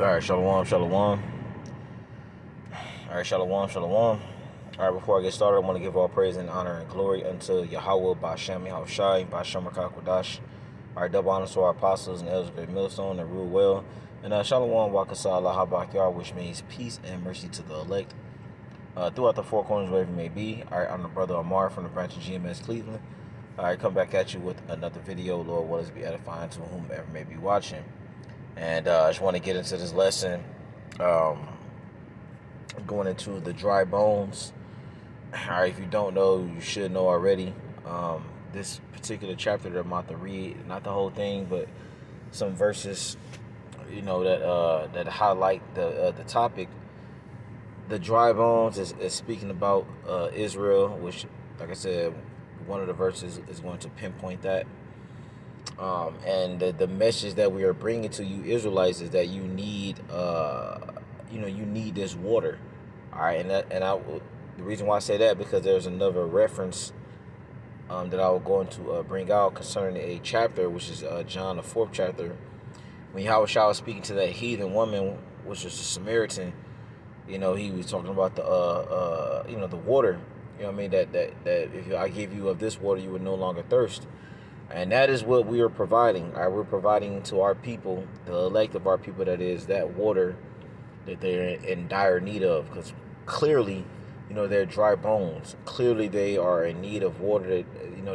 All right, shalom, shalom. All right, shalom, shalom. All right, before I get started, I want to give all praise and honor and glory unto Yahweh, Ba'Shem Yahushai, Ba'Shem Rakak. All right, double honor to our apostles and elders of Great Millstone and rule well. And shalom, wakasa Allah Habakyar, which means peace and mercy to the elect throughout the four corners, wherever you may be. All right, I'm the brother Amar from the branch of GMS Cleveland. All right, come back at you with another video. Lord, what is be edifying to whomever may be watching. And I just want to get into this lesson. Going into the dry bones. All right, if you don't know, you should know already. This particular chapter that I'm about to read, not the whole thing, but some verses, that highlight the topic. The dry bones is speaking about Israel, which, like I said, one of the verses is going to pinpoint that. And the message that we are bringing to you Israelites is that you need, you need this water. All right, the reason why I say that, because there's another reference that I was going to bring out concerning a chapter, which is John, the 4th chapter, when Yahweh was speaking to that heathen woman, which was a Samaritan. He was talking about the water. You know what I mean? That if I give you of this water, you would no longer thirst. And that is what we are providing. All right, we're providing to our people, the elect of our people, that is that water that they're in dire need of. Because clearly, they're dry bones. Clearly, they are in need of water. That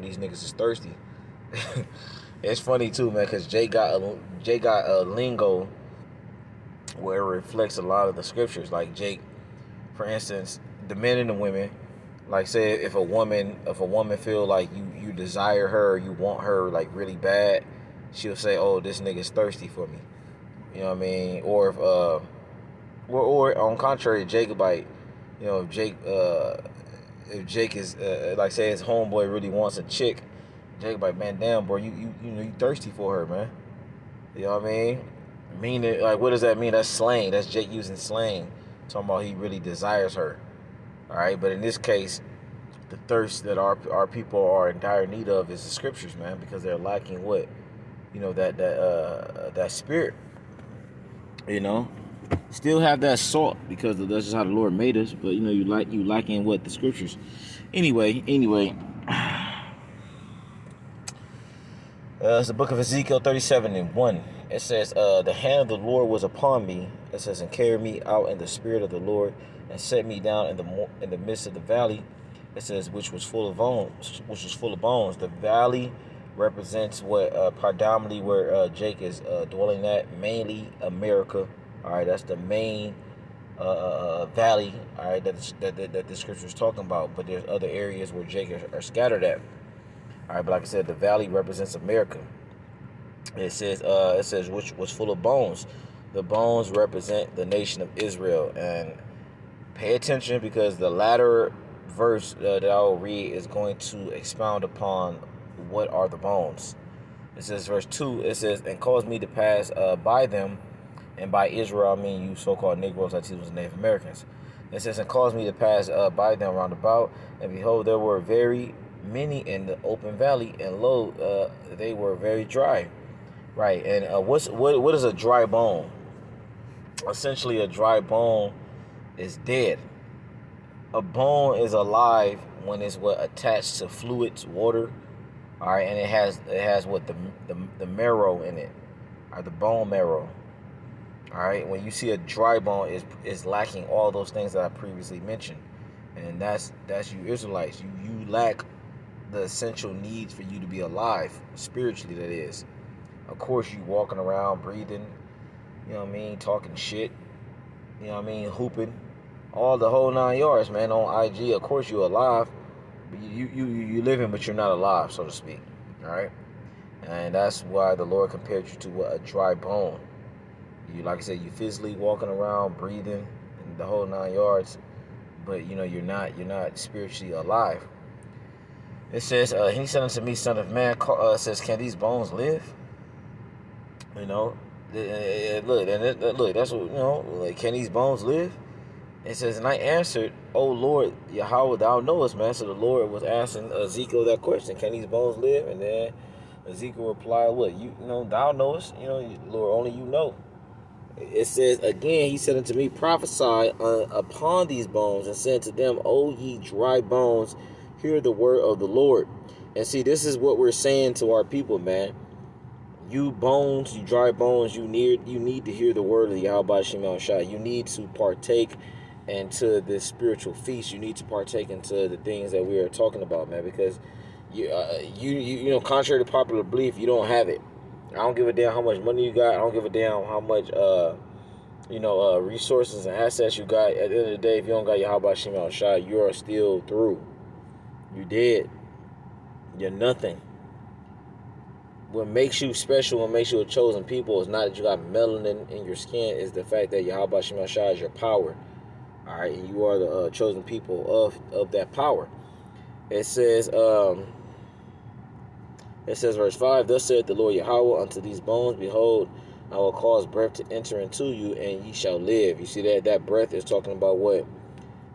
these niggas is thirsty. It's funny too, man, because Jay got a lingo where it reflects a lot of the scriptures. Like Jake, for instance, the men and the women. Like, say if a woman feel like you desire her, you want her like really bad, she'll say, "Oh, this nigga's thirsty for me." You know what I mean? Or or on contrary, Jacobite, if Jake is like, say his homeboy really wants a chick, Jacobite, man, damn, bro, you thirsty for her, man. You know what I mean? Meaning, like, what does that mean? That's slang. That's Jake using slang, talking about he really desires her. All right, but in this case, the thirst that our people are in dire need of is the scriptures, man, because they're lacking what, that spirit. Still have that salt, because that's just how the Lord made us. But you lacking what, the scriptures. Anyway, it's the book of Ezekiel 37:1. It says, the hand of the Lord was upon me. It says, and carried me out in the spirit of the Lord, and set me down in the midst of the valley. It says, which was full of bones. The valley represents what predominantly where Jake is dwelling at, mainly America. All right, that's the main valley. All right, that the scripture is talking about. But there's other areas where Jake are scattered at. All right, but like I said, the valley represents America. It says which was full of bones. The bones represent the nation of Israel. And pay attention, because the latter verse that I will read is going to expound upon what are the bones. It says, verse 2, it says, and caused me to pass by them, and by Israel I mean you so-called Negroes, like these was Native Americans. It says, and caused me to pass by them round about, and behold, there were very many in the open valley, and lo, they were very dry. Right, and what is a dry bone? Essentially, a dry bone is dead. A bone is alive when it's attached to fluids, water. All right, and it has what, the marrow in it, or the bone marrow. All right, when you see a dry bone, is lacking all those things that I previously mentioned, and that's you Israelites. You lack the essential needs for you to be alive spiritually. That is. Of course, you walking around, breathing, talking shit, hooping, all the whole 9 yards, man, on IG. Of course, you're alive, but you living, but you're not alive, so to speak. All right, and that's why the Lord compared you to a dry bone. You, like I said, you physically walking around, breathing, and the whole 9 yards, but you're not spiritually alive. It says, he said unto me, son of man, says, can these bones live? Look, that's what, like, can these bones live? It says, and I answered, O Lord, Yahweh, thou knowest, man. So the Lord was asking Ezekiel that question, can these bones live? And then Ezekiel replied, what, thou knowest, Lord, only you know. It says, again, he said unto me, prophesy upon these bones, and said to them, O ye dry bones, hear the word of the Lord. And see, this is what we're saying to our people, man. You bones, you dry bones, you need to hear the word of Yahweh Shema Shai. You need to partake into this spiritual feast. You need to partake into the things that we are talking about, man, because you know, contrary to popular belief, you don't have it. I don't give a damn how much money you got. I don't give a damn how much resources and assets you got. At the end of the day, if you don't got Yahweh Shema Shai, you are still through. You dead. You're nothing. What makes you special, what makes you a chosen people is not that you got melanin in your skin, is the fact that Yahweh Shema Shai is your power. All right, and you are the chosen people of that power. It says, verse 5, thus saith the Lord Yahweh unto these bones, behold, I will cause breath to enter into you, and ye shall live. You see that breath is talking about what?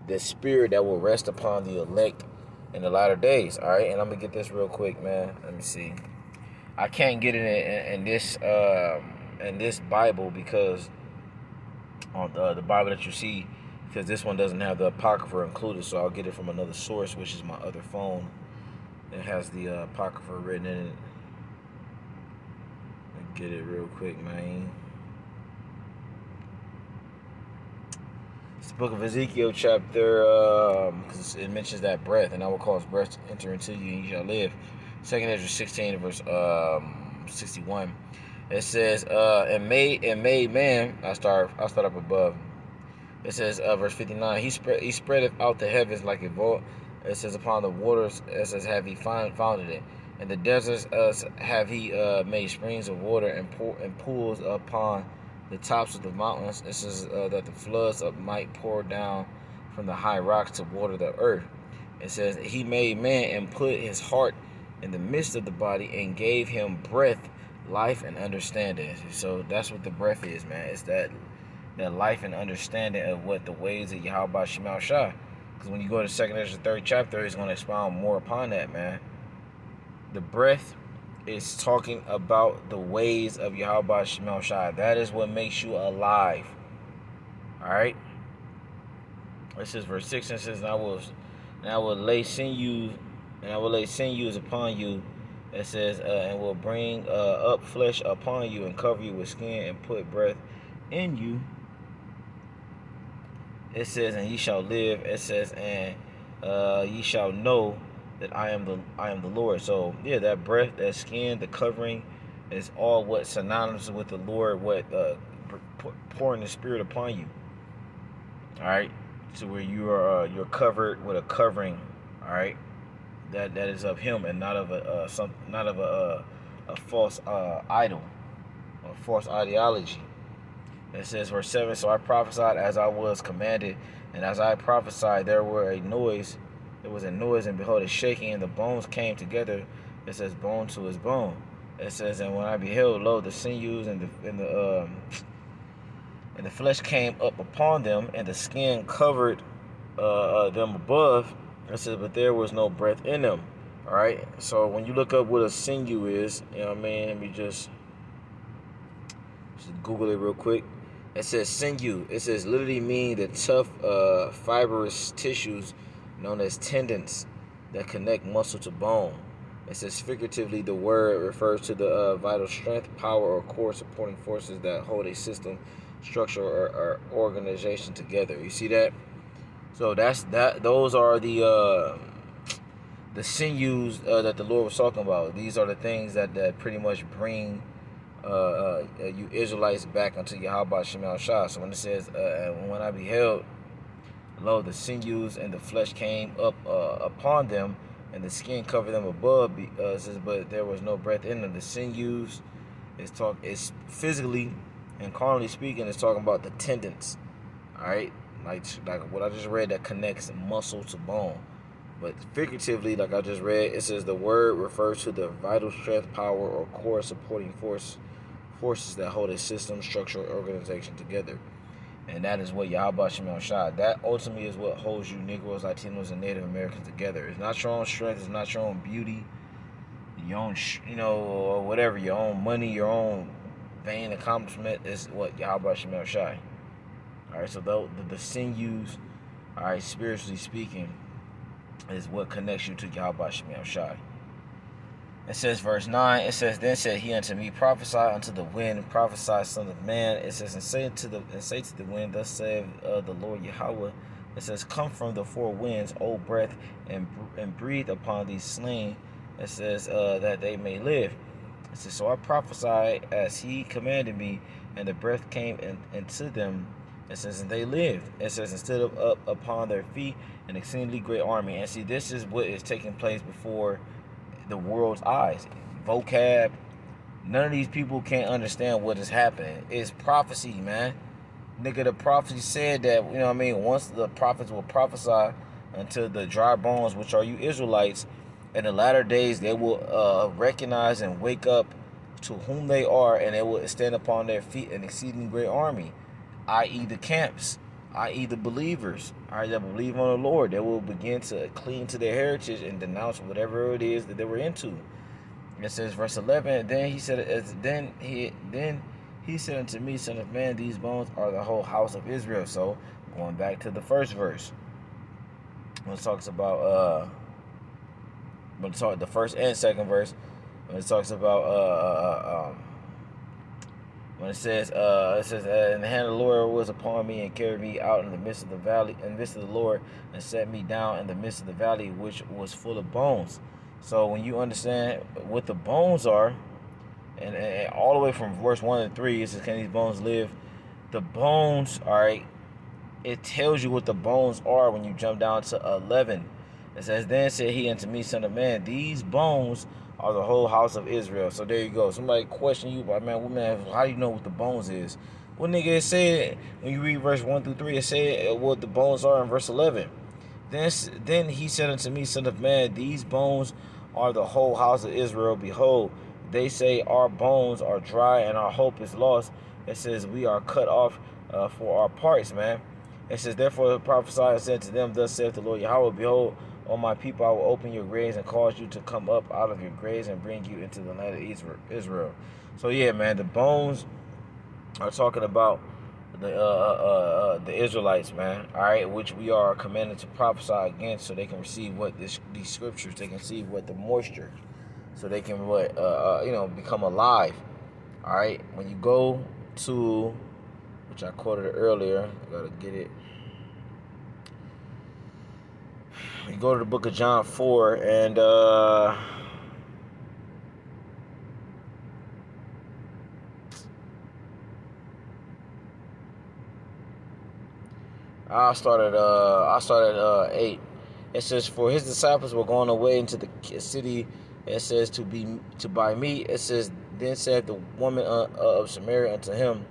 The spirit that will rest upon the elect in the latter days. All right, and I'm gonna get this real quick, man. Let me see. I can't get it in this Bible, because on the Bible that you see, because this one doesn't have the Apocrypha included, so I'll get it from another source, which is my other phone. It has the Apocrypha written in it. Let me get it real quick, man. It's the book of Ezekiel, chapter, because it mentions that breath, and I will cause breath to enter into you, and you shall live. 2nd Ezra 16, verse 61. It says, and made man. I'll start up above. It says, verse 59. He spreadeth out the heavens like a vault. It says, upon the waters, it says, have he founded it. And the deserts have he made springs of water, and pools upon the tops of the mountains. It says that the floods might pour down from the high rocks to water the earth. It says, he made man and put his heart in the midst of the body, and gave him breath, life, and understanding. So that's what the breath is, man. It's that life and understanding of what the ways of Yahweh Shema Shai. Because when you go to 2nd Ezra 3rd chapter, he's going to expound more upon that, man. The breath is talking about the ways of Yahweh Shema Shai. That is what makes you alive. All right. This is verse 6, and it says, and I will lay sinews upon you. It says, and will bring up flesh upon you, and cover you with skin, and put breath in you. It says, and ye shall live. It says, and ye shall know that I am the Lord. So yeah, that breath, that skin, the covering is all what synonymous with the Lord, what pouring the Spirit upon you. All right, so where you're covered with a covering. All right, that is of Him, and not of a false idol or false ideology. It says, verse 7, so I prophesied as I was commanded, and as I prophesied, there was a noise, and behold, a shaking, and the bones came together. It says, bone to his bone. It says, and when I beheld, lo, the sinews and the flesh came up upon them, and the skin covered them above. It says, but there was no breath in them. All right. So when you look up what a sinew is, you know what I mean. Let me just Google it real quick. It says sinew. It says literally mean the tough, fibrous tissues known as tendons that connect muscle to bone. It says figuratively, the word refers to the vital strength, power, or core supporting forces that hold a system, structure, or organization together. You see that? So those are the sinews that the Lord was talking about. These are the things that pretty much bring you Israelites back unto Yahweh Shema Shai. So when it says, when I beheld, lo, the sinews and the flesh came up upon them, and the skin covered them above, it says, but there was no breath in them. The sinews is physically and carnally speaking, it's talking about the tendons. All right, like what I just read, that connects muscle to bone. But figuratively, like I just read, it says the word refers to the vital strength, power, or core supporting forces that hold a system, structure, or organization together. And that is what Yahweh Shema Shai. That ultimately is what holds you Negroes, Latinos, and Native Americans together. It's not your own strength. It's not your own beauty, your own, or whatever, your own money, your own vain accomplishment is what? Yahweh Shemel Shai. Alright, so the sinews, alright, spiritually speaking, is what connects you to Yahweh Shemel Shai. It says, verse 9, it says, then said he unto me, prophesy unto the wind, prophesy, son of man. It says, and say to the wind, thus saith the Lord Yahweh. It says, come from the four winds, O breath, and breathe upon these slain. It says, that they may live. It says, so I prophesied as he commanded me, and the breath came into them. It says, and they lived. It says, and stood up upon their feet, an exceedingly great army. And see, this is what is taking place before the world's eyes. Vocab, none of these people can't understand what is happening. It's prophecy, man. Nigga, the prophecy said that, you know what I mean, once the prophets will prophesy unto the dry bones, which are you Israelites, in the latter days they will recognize and wake up to whom they are, and they will stand upon their feet an exceeding great army, i.e. the camps, i.e. the believers, alright, that believe on the Lord. They will begin to cling to their heritage and denounce whatever it is that they were into. It says, verse 11, then he said unto me, son of man, these bones are the whole house of Israel. So, going back to the first verse, when it talks about the first and second verse, when it talks about when it says, and the hand of the Lord was upon me and carried me out in the midst of the valley, in the midst of the Lord, and set me down in the midst of the valley, which was full of bones. So when you understand what the bones are, and all the way from verse 1 to 3, it says, can these bones live? The bones, all right, it tells you what the bones are when you jump down to 11. It says, then said he unto me, son of man, these bones are the whole house of Israel. So there you go. Somebody question you about, man, how do you know what the bones is? Well, nigga, it said, when you read verse 1 through 3, it said what the bones are in verse 11. Then he said unto me, son of man, these bones are the whole house of Israel. Behold, they say our bones are dry and our hope is lost. It says we are cut off for our parts, man. It says, therefore prophesy and said to them, thus saith the Lord Yahweh, behold, O my people, I will open your graves and cause you to come up out of your graves and bring you into the land of Israel. So yeah, man, the bones are talking about the Israelites, man. All right, which we are commanded to prophesy against, so they can receive what these scriptures, they can see what the moisture, so they can become alive. All right, when you go to, which I quoted earlier, I gotta get it. You go to the book of John 4, and I started 8. It says, for his disciples were going away into the city. It says to buy meat. It says, then said the woman of Samaria unto him,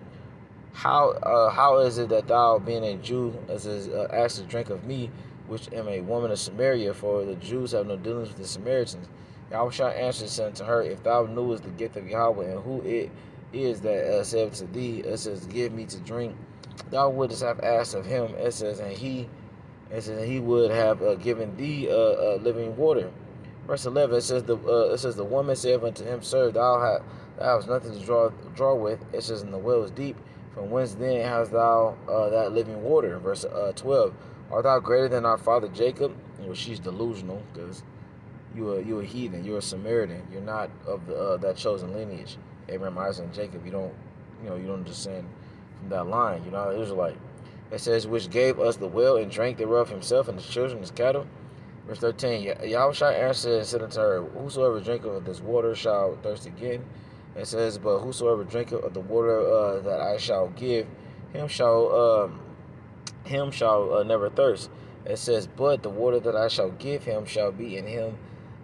how is it that thou, being a Jew, askest to drink of me, which am a woman of Samaria? For the Jews have no dealings with the Samaritans. Yahushua answered unto her, if thou knewest the gift of Yahweh, and who it is that said to thee, it says, give me to drink, thou wouldst have asked of him. It says, and he would have given thee living water. Verse 11, it says the woman said unto him, sir, thou hast nothing to draw with. It says, and the well is deep. From whence then hast thou that living water? Verse 12, art thou greater than our father Jacob? Well, she's delusional, because you're a heathen, you're a Samaritan, you're not of that chosen lineage. Abraham, Isaac, and Jacob. You don't descend from that line. You're not an Israelite. It says, which gave us the well and drank thereof himself and his children, his cattle. Verse 13, Yahushua answered and said unto her, whosoever drinketh of this water shall thirst again. It says, but whosoever drinketh of the water that I shall give, him shall never thirst. It says, but the water that I shall give him shall be in him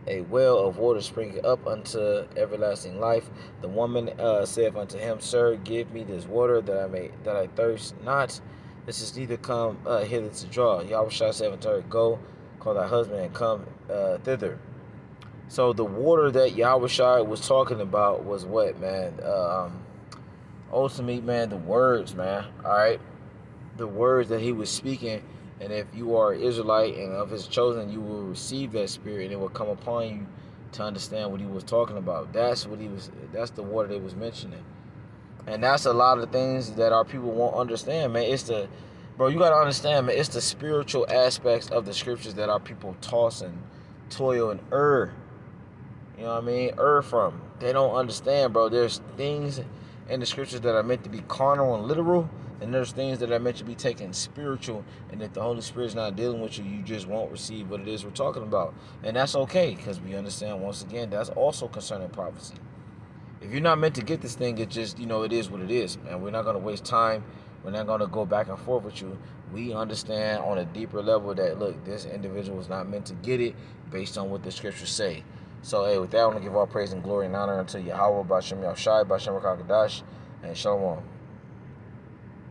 a well of water springing up unto everlasting life. The woman saith unto him, sir, give me this water that I thirst not. This is neither come hither to draw. Yahushua said unto her, go, call thy husband and come thither. So the water that Yahushua was talking about was what, man? Ultimately, man, the words, man. All right, the words that he was speaking. And if you are an Israelite and of his chosen, you will receive that spirit, and it will come upon you to understand what he was talking about. That's the water they was mentioning. And that's a lot of things that our people won't understand, man. Bro, you got to understand, man, it's the spiritual aspects of the scriptures that our people toss and toil and you know what I mean, from. They don't understand, bro. There's things in the scriptures that are meant to be carnal and literal, and there's things that are meant to be taken spiritual, and if the Holy Spirit's not dealing with you, you just won't receive what it is we're talking about. And that's okay, because we understand, once again, that's also concerning prophecy. If you're not meant to get this thing, it just, it is what it is, man. We're not going to waste time. We're not going to go back and forth with you. We understand on a deeper level that, look, this individual is not meant to get it based on what the scriptures say. So, hey, with that, I want to give all praise and glory and honor unto Yahweh, Bashem Yahushai, Bashem Rakakadash, and Shalom.